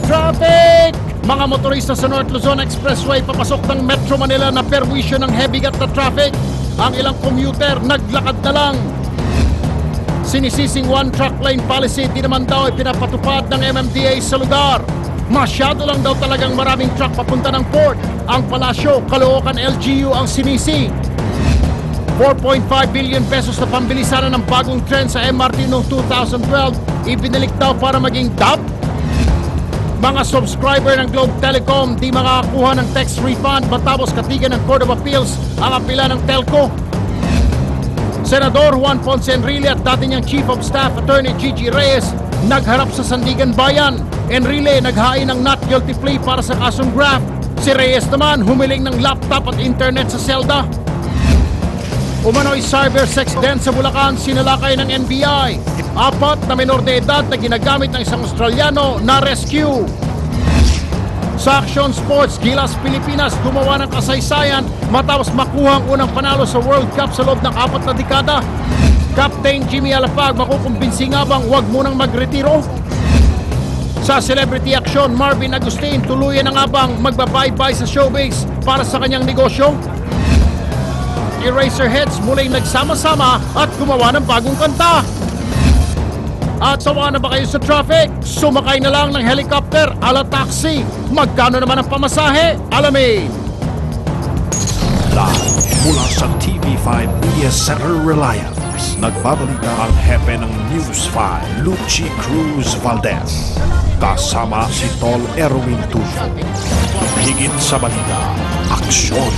Traffic! Mga motorista sa North Luzon Expressway papasok ng Metro Manila na perwisyo ng heavy-gat na traffic. Ang ilang commuter naglakad na lang. Sinisising one truck lane policy di naman daw ay pinapatupad ng MMDA sa lugar. Masyado lang daw talagang maraming truck papunta ng port. Ang Palasyo, Caloocan LGU ang sinisi. 4.5 billion pesos na pambili sana ng bagong tren sa MRT noong 2012, ibinalik daw para maging DAP. Mga subscriber ng Globe Telecom di makakakuha ng tax refund matapos katigan ng Court of Appeals ang apela ng telco. Senador Juan Ponce Enrile at dati niyang Chief of Staff Attorney Gigi Reyes nagharap sa Sandigan Bayan. Enrile naghain ng not guilty plea para sa kasong graft. Si Reyes naman humiling ng laptop at internet sa selda. Umano'y cyber sex den sa Bulacan sinalakay ng NBI. 4 na menor de edad na ginagamit ng isang Australiano na rescue. Sa Action Sports, Gilas Pilipinas gumawa ng kasaysayan matapos makuha ang unang panalo sa World Cup sa loob ng 4 na dekada. Captain Jimmy Alapag makukumbinsi nga bang huwag munang magretiro? Sa celebrity action, Marvin Agustin tuluyan na nga bang magbabay-bye sa showbiz para sa kanyang negosyo? Eraserheads muling nagsama-sama at gumawa ng bagong kanta. At sawa na ba kayo sa traffic? Sumakay na lang ng helicopter ala taxi. Magkano naman ang pamasahe? Alamin! Live mula sa TV5 Media Center Reliance, nagbabalita ang hepe ng News 5, Luchi Cruz Valdez. Kasama si Tol Erwin Tulfo. Higit sa balita, aksyon.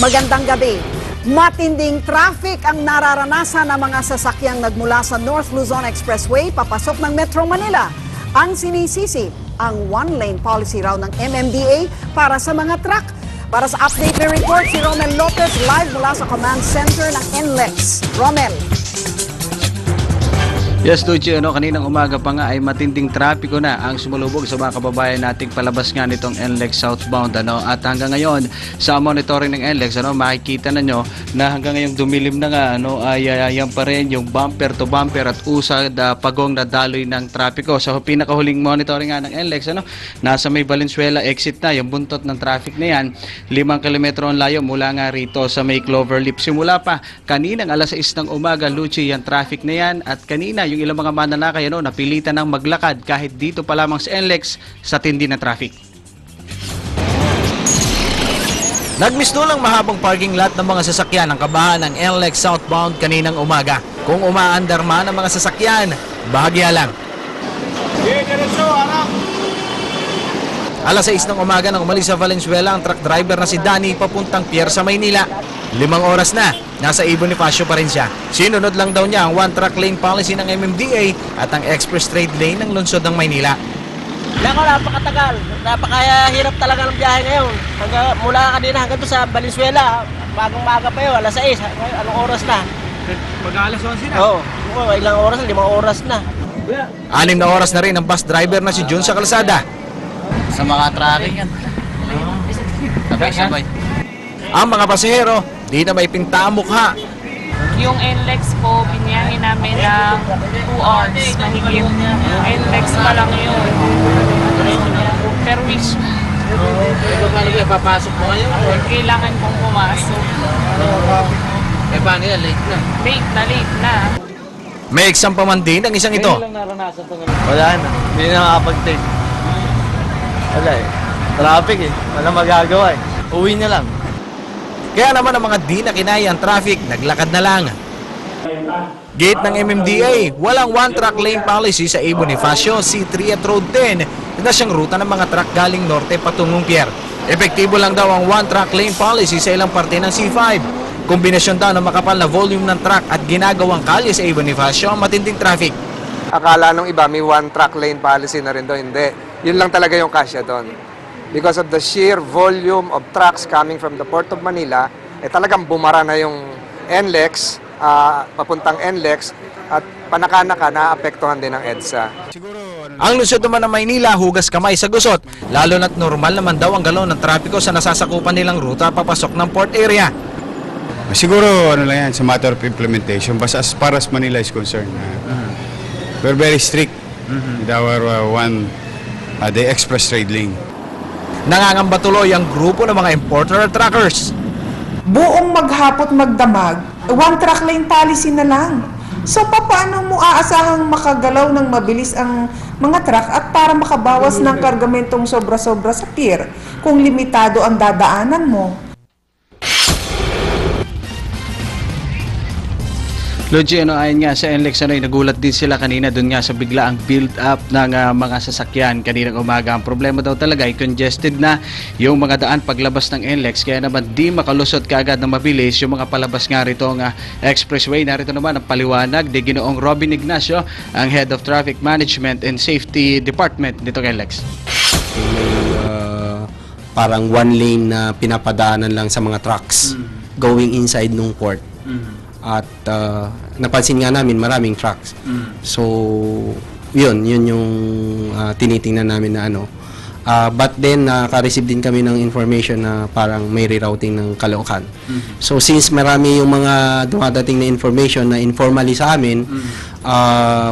Magandang gabi. Matinding traffic ang nararanasan ng mga sasakyang nagmula sa North Luzon Expressway papasok ng Metro Manila. Ang sinisisi, ang one-lane policy raw ng MMDA para sa mga truck. Para sa update na report, si Romel Lopez live mula sa command center ng NLEX. Romel. Yes, Tucci, kaninang umaga pa nga ay matinding trapiko na ang sumulubog sa mga kababayan nating palabas nga nitong NLEX southbound. At hanggang ngayon, sa monitoring ng NLEX, makikita na nyo na hanggang ngayong dumilim na nga, ay yan pa rin yung bumper to bumper at usad pagong na daloy ng trapiko. Sa pinakahuling monitoring nga ng NLEX, nasa may Valenzuela exit na, yung buntot ng traffic na yan, 5 kilometro ang layo mula nga rito sa may Cloverleaf. Simula pa, kaninang alas 6 ng umaga, Luchi, yung traffic na yan, at kanina, yung ilang mga mananakay napilitan ng maglakad kahit dito pa lamang sa NLEX sa tindi ng traffic. Nagmisdo lang mahabang parking lot ng mga sasakyan ang kabahan ng NLEX southbound kaninang umaga. Kung umaandar man ang mga sasakyan, bahagya lang. Alas 6 ng umaga nang umalis sa Valenzuela ang truck driver na si Danny papuntang Pier sa Maynila. 5 oras na, nasa Bonifacio pa rin siya. Sinunod lang daw niya ang one truck lane policy ng MMDA at ang express trade lane ng lungsod ng Maynila. Napakatagal, napakahirap talaga ng biyahe ngayon. Mula kanina hanggang sa Valenzuela, bagong maaga pa yun, alas 6, anong oras na? Mag-alas 11 na? Oo, ilang oras na, 5 oras na. 6 na oras na rin ang bus driver na si Jun sa kalsada. Sa mga traffic yan. Sabay-sabay. Ang mga pasahero, di na may pinta ang mukha. Yung NLEX po, biniyangin namin ng 2 hours mahigit. NLEX pa lang yun. Per week. Papasok mo ngayon? Kailangan kong pumasok. Paano yan? Late na. May exam pa man din ang isang ito. Wala na, hindi na nakapag-take. Wala traffic wala magagawa uwi na lang. Kaya naman ang mga di na kinaya ang traffic, naglakad na lang. Gate ng MMDA, walang one truck lane policy sa Bonifacio, C3 at Road 10 na siyang ruta ng mga truck galing norte patungong Pier. Epektibo lang daw ang one truck lane policy sa ilang parte ng C5. Kombinasyon daw ng makapal na volume ng truck at ginagawang kalye sa Bonifacio ang matinding traffic. Akala nung iba may one truck lane policy na rin doon, hindi. Yun lang talaga yung kasya doon. Because of the sheer volume of trucks coming from the Port of Manila, talagang bumara na yung NLEX papuntang NLEX at panaka-naka naapektuhan din ng EDSA. Ang lungsod naman ng Maynila, hugas kamay sa gusot, lalo na't normal naman daw ang galaw ng trapiko sa nasasakupan nilang ruta papasok ng port area. Siguro ano lang yan, sa matter of implementation, but as far as Manila is concerned, we're very strict with our the express trade lane. Nangangamba tuloy ang grupo ng mga importer at truckers. Buong maghapot magdamag, one track lane policy na lang. So paano mo aasahang makagalaw ng mabilis ang mga truck at para makabawas ng kargamentong sobra-sobra sa pier kung limitado ang dadaanan mo? Luigi, ayon nga sa NLEX, nagulat din sila kanina doon nga sa biglaang build-up ng mga sasakyan kaninang umaga. Ang problema daw talaga ay congested na yung mga daan paglabas ng NLEX, kaya naman di makalusot kaagad na mabilis yung mga palabas nga rito ng expressway. Narito naman ang paliwanag ni Ginoong Robin Ignacio, ang Head of Traffic Management and Safety Department nito ng NLEX. Parang one lane na pinapadaanan lang sa mga trucks going inside nung port. At napansin nga namin maraming trucks. So, yun yung tinitingnan namin na ano. But then, naka-receive din kami ng information na parang may rerouting ng Caloocan. So, since marami yung mga dumadating na information na informally sa amin,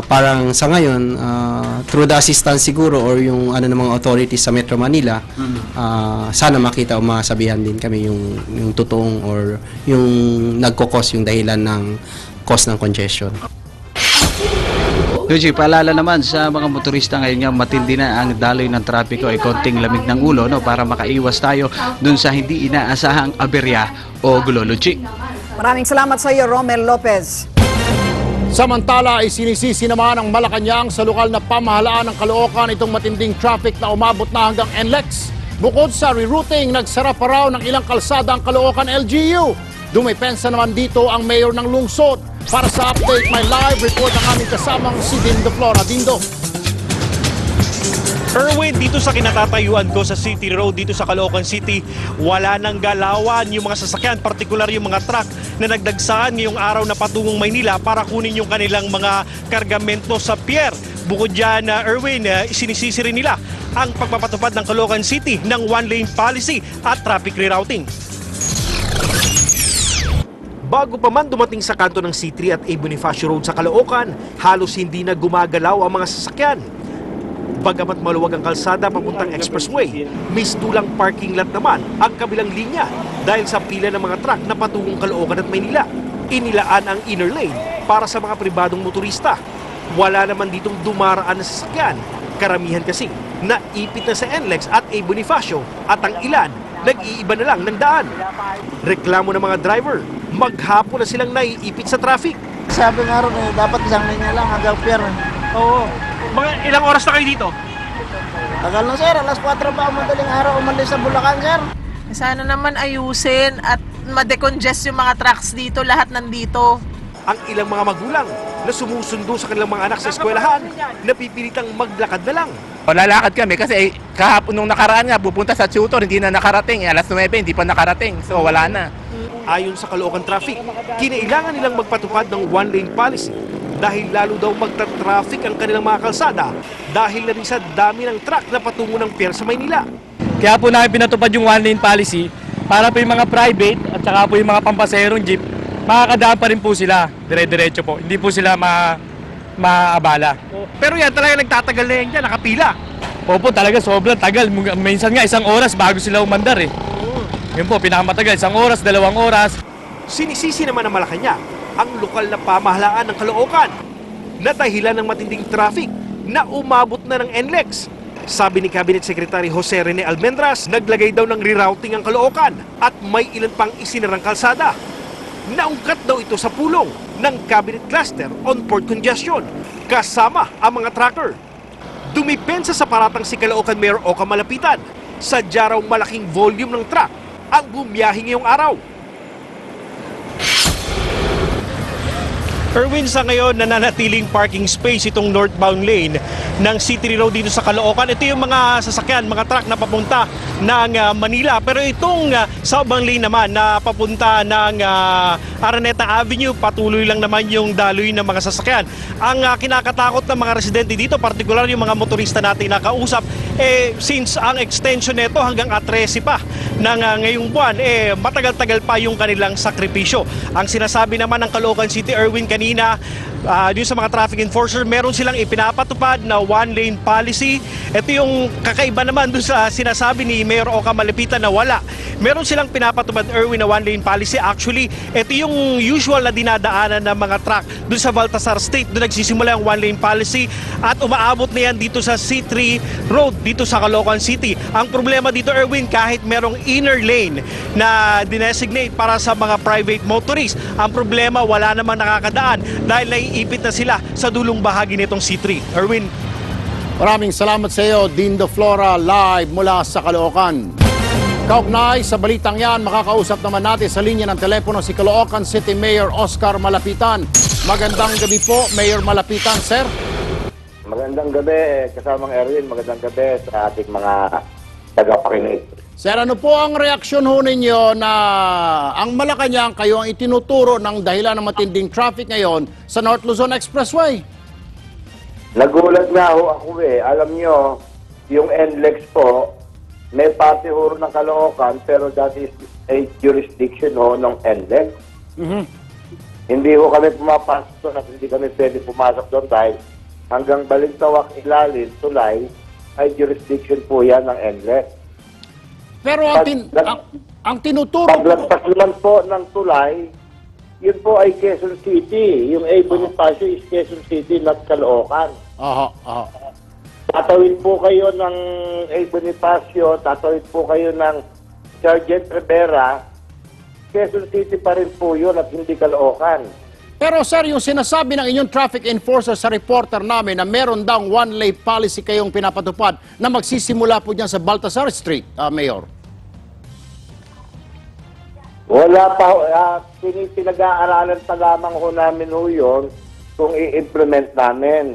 parang sa ngayon, through the assistance siguro or yung ano ng mga authorities sa Metro Manila, sana makita o masabihan din kami yung totoong or yung nagkukos yung dahilan ng cause ng congestion. Luigi, paalala naman sa mga motorista ngayon nga matindi na ang daloy ng trapiko ay konting lamig ng ulo para makaiwas tayo dun sa hindi inaasahang aberya o gulo. Luigi. Maraming salamat sa iyo, Romel Lopez. Samantala ay sinisisi naman ang Malacanang sa lokal na pamahalaan ng Caloocan itong matinding traffic na umabot na hanggang NLEX. Bukod sa rerouting, nagsara pa raw ng ilang kalsada ang Caloocan LGU. Dumipensa naman dito ang mayor ng lungsod. Para sa update, may live report ang aming kasamang si Dindo Flora. Dindo. Erwin, dito sa kinatatayuan ko sa City Road, dito sa Caloocan City, wala nang galawan yung mga sasakyan, partikular yung mga truck na nagdagsaan ngayong araw na patungong Maynila para kunin yung kanilang mga kargamento sa pier. Bukod dyan, Erwin, sinisisi rin nila ang pagpapatupad ng Caloocan City ng one-lane policy at traffic rerouting. Bago pa man dumating sa kanto ng C3 at A. Bonifacio Road sa Caloocan, halos hindi na gumagalaw ang mga sasakyan. Bagamat maluwag ang kalsada papuntang expressway, mistulang parking lot naman ang kabilang linya dahil sa pila ng mga truck na patungong Caloocan at Maynila. Inilaan ang inner lane para sa mga pribadong motorista. Wala naman ditong dumaraan na sasakyan. Karamihan kasi naipit na sa NLEX at A. Bonifacio at ang ilan nag-iiba na lang ng daan. Reklamo ng mga driver, maghapon na silang naiipit sa traffic. Sabi nga ron, dapat isang linya lang hanggang pier. Oo. Mga ilang oras na kayo dito? Tagal na sir, alas 4 pa ang madaling araw umalis sa Bulacan sir. Sana naman ayusin at ma-decongest yung mga trucks dito, lahat nandito. Ang ilang mga magulang na sumusundo sa kanilang mga anak sa eskwelahan, napipilitang maglakad na lang. Lalakad kami kasi kahapon nung nakaraan nga, pupunta sa tutor, hindi na nakarating. Alas 9, hindi pa nakarating. So wala na. Ayon sa Caloocan Traffic, kinailangan nilang magpatupad ng one-lane policy dahil lalo daw magta-traffic ang kanilang mga kalsada dahil na rin sa dami ng truck na patungo ng pier sa Maynila. Kaya po namin pinatupad yung one-lane policy para po yung mga private at saka po yung mga pampaserong jeep, makakadaan pa rin po sila, dire-diretso po. Hindi po sila maabala. Pero yan talaga nagtatagal na yan dyan, nakapila. Opo, talaga sobrang tagal. Minsan nga 1 oras bago sila umandar eh. Yun po, pinakamatagal, 1 oras, 2 oras. Sinisisi naman ng Malacanang ang lokal na pamahalaan ng Caloocan na dahilan ng matinding traffic na umabot na ng NLEX. Sabi ni Cabinet Secretary Jose Rene Almendras, naglagay daw ng rerouting ang Caloocan at may ilan pang isinarang kalsada. Naungkat daw ito sa pulong ng Cabinet Cluster on Port Congestion kasama ang mga trucker. Dumipensa sa paratang si Caloocan Mayor Oka Malapitan. Sadya raw malaking volume ng truck ang bumiyahe ngayong araw. Erwin, sa ngayon nananatiling parking space itong northbound lane ng City Road dito sa Caloocan. Ito yung mga sasakyan, mga truck na papunta ng Manila. Pero itong southbound lane naman na papunta ng Araneta Avenue, patuloy lang naman yung daloy ng mga sasakyan. Ang kinakatakot ng mga residente dito, partikular yung mga motorista natin nakausap, since ang extension nito hanggang A13 pa ng ngayong buwan, matagal-tagal pa yung kanilang sakripisyo. Ang sinasabi naman ng Caloocan City, Erwin, kanina, dun sa mga traffic enforcer, meron silang ipinapatupad na one-lane policy. Ito yung kakaiba naman dun sa sinasabi ni Mayor Oka Malapitan na wala. Meron silang pinapatupad, Erwin, na one-lane policy. Actually, ito yung usual na dinadaanan ng mga truck dun sa Baltasar State. Doon nagsisimula yung one-lane policy at umaabot na yan dito sa C3 Road, dito sa Caloocan City. Ang problema dito, Erwin, kahit merong inner lane na dinesignate para sa mga private motorists, ang problema wala namang nakakadaan dahil naiipit na sila sa dulong bahagi nitong C3. Erwin. Maraming salamat sa iyo, Dindo Flora, live mula sa Caloocan. Kaugnay, sa balitang yan, makakausap naman natin sa linya ng telepono si Caloocan City Mayor Oscar Malapitan. Magandang gabi po, Mayor Malapitan, sir. Magandang gabi, kasamang Erwin. Magandang gabi sa ating mga tagapakinig. Sir, ano po ang reaksyon ho ninyo na ang Malacanang kayo ang itinuturo ng dahilan ng matinding traffic ngayon sa North Luzon Expressway? Nagulat nga ho ako Alam nyo, yung NLEX po, may parte ho ng Caloocan, pero that is a jurisdiction ho ng NLEX. Hindi ho kami pumapasok doon at hindi kami pwede pumasok doon dahil hanggang Balintawak, Ilalim, Tulay, ay jurisdiction po yan ng NLEX. Pero ang tinuturo paglagpas naman po ng Tulay, yun po ay Quezon City. Yung A. Bonifacio is Quezon City, not Caloocan. Tatawid po kayo ng A. Bonifacio, tatawid po kayo ng Sergeant Rivera, Quezon City pa rin po yun at hindi Caloocan. Pero sir, yung sinasabi ng inyong traffic enforcer sa reporter namin na meron daw one-lane policy kayong pinapatupad na magsisimula po dyan sa Baltasar Street, Mayor. Wala pa, pinag-aaralan pa lamang ho namin ho yun kung i-implement namin.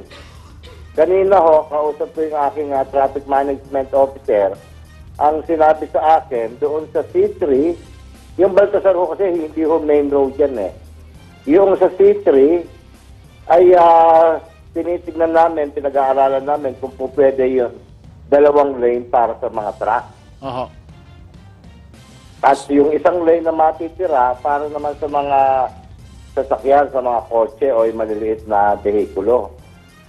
Kanina ho, kausap ko yung aking traffic management officer. Ang sinabi sa akin, doon sa C3, yung Baltasar ho kasi hindi ho main road yan Yung sa C3 ay tinitignan namin, pinag-aaralan namin kung po pwede yun, 2 lane para sa mga truck. At yung isang lane na matitira para naman sa mga sasakyan, sa mga kotse o yung maliliit na behikulo.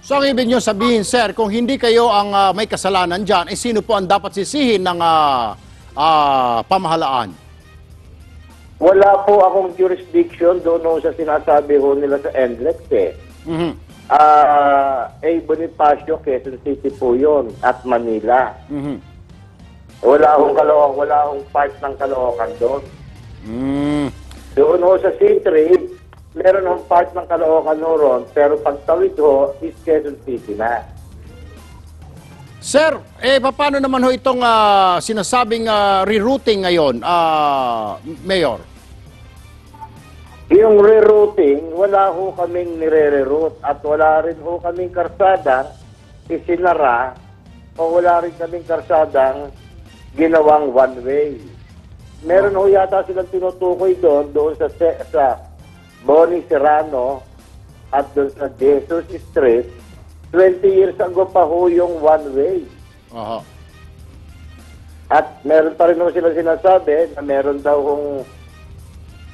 So ang ibig nyo sabihin, sir, kung hindi kayo ang may kasalanan dyan, sino po ang dapat sisihin ng pamahalaan? Wala po akong jurisdiction doon sa sinasabi ho nila sa NLEX A. Bonifacio, Quezon City po yun, at Manila. Wala akong part ng Caloocan doon. Doon ho sa C3, meron akong part ng Caloocan ho ron, pero pagtawid ho, is Quezon City na. Sir, paano naman ho itong sinasabing rerouting ngayon, Mayor? Yung rerouting, wala ho kaming nire-reroute at wala rin ho kaming karsadang isinara o wala rin kaming karsadang ginawang one-way. Meron ho yata silang tinutukoy doon sa Boni Serrano at doon sa Jesus Street. 20 years ago pa ho yung one-way. At meron pa rin ho silang sinasabi na meron daw hong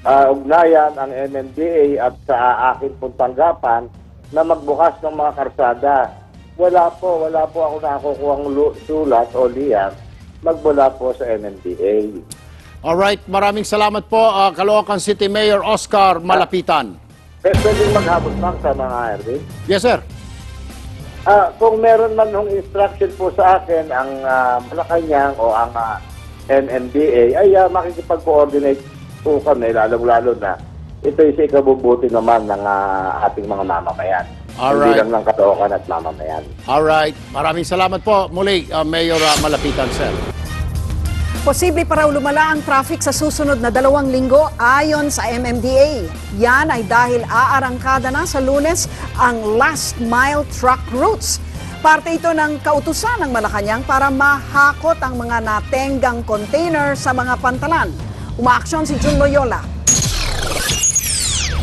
ugnayan ang MMDA at sa akin pong tanggapan na magbukas ng mga karsada. Wala po ako nakukuhang sulat o liyang magmula po sa MMDA. Alright, maraming salamat po, Caloocan City Mayor Oscar Malapitan. Pwede maghabot lang sa mga Erwin? Yes, sir. Kung meron man ng instruction po sa akin ang Malacanang o ang MMDA, ay makikipag-coordinate po kami, lalong-lalo na ito yung ikabubuti naman ng ating mga mamamayan. Hindi lang ng Caloocan at mamamayan. Alright, maraming salamat po muli, Mayor Malapitan, sir. Posible pa raw lumala ang traffic sa susunod na 2 linggo ayon sa MMDA. Yan ay dahil aarangkada na sa Lunes ang last mile truck routes. Parte ito ng kautusan ng Malacanang para mahakot ang mga natenggang container sa mga pantalan. Umaaksyon si Jun Loyola.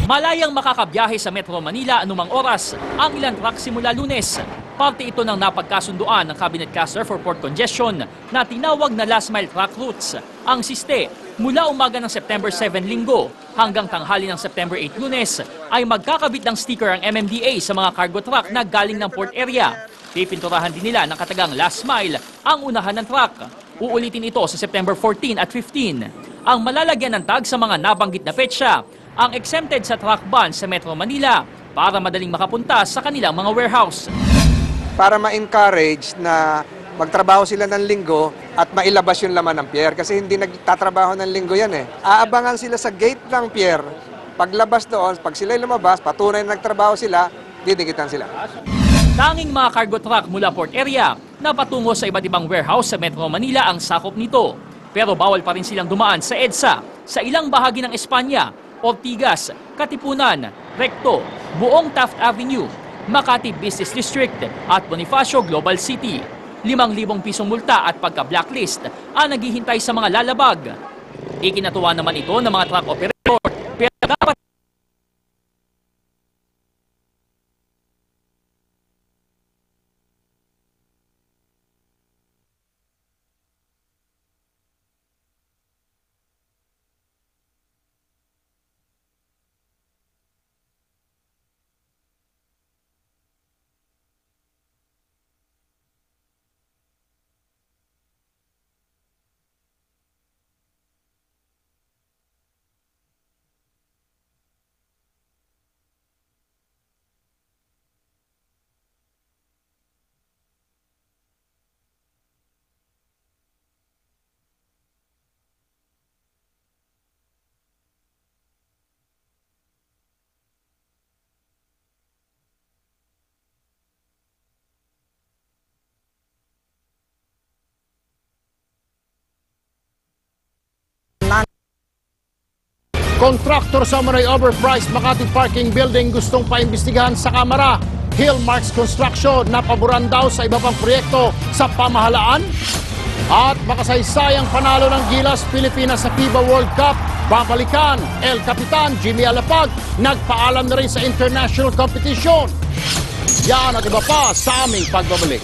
Malayang makakabiyahe sa Metro Manila anumang oras ang ilang truck simula Lunes. Parte ito ng napagkasunduan ng Cabinet Caster for Port Congestion na tinawag na last mile truck routes. Ang siste, mula umaga ng September 7 linggo hanggang tanghali ng September 8 Lunes ay magkakabit ng sticker ang MMDA sa mga cargo truck na galing ng port area. Pipinturahan din nila ng katagang last mile ang unahan ng truck. Uulitin ito sa September 14 at 15. Ang malalagyan ng tag sa mga nabanggit na petsa ang exempted sa truck ban sa Metro Manila para madaling makapunta sa kanilang mga warehouse. Para ma-encourage na magtrabaho sila ng linggo at mailabas yung laman ng pier kasi hindi nagtatrabaho ng linggo yan eh. Aabangan sila sa gate ng pier. Paglabas doon, pag sila lumabas, patunay na nagtrabaho sila, didikitan sila. Tanging mga cargo truck mula port area na patungo sa iba't ibang warehouse sa Metro Manila ang sakop nito. Pero bawal pa rin silang dumaan sa EDSA, sa ilang bahagi ng Espanya, Ortigas, Katipunan, Recto, buong Taft Avenue, Makati Business District at Bonifacio Global City. 5,000 pisong multa at pagka-blacklist ang naghihintay sa mga lalabag. Ikinatuwa naman ito ng mga truck operator pero dapat Kontraktor sa Manoy overpriced Makati Parking Building gustong paimbestigahan sa Kamara. Hillmarks Construction napaboran daw sa iba pang proyekto sa pamahalaan. At makasaysayang panalo ng Gilas Pilipinas sa FIBA World Cup. Babalikan, El Capitan Jimmy Alapag nagpaalam na rin sa international competition. Yan at iba pa sa aming pagbabalik.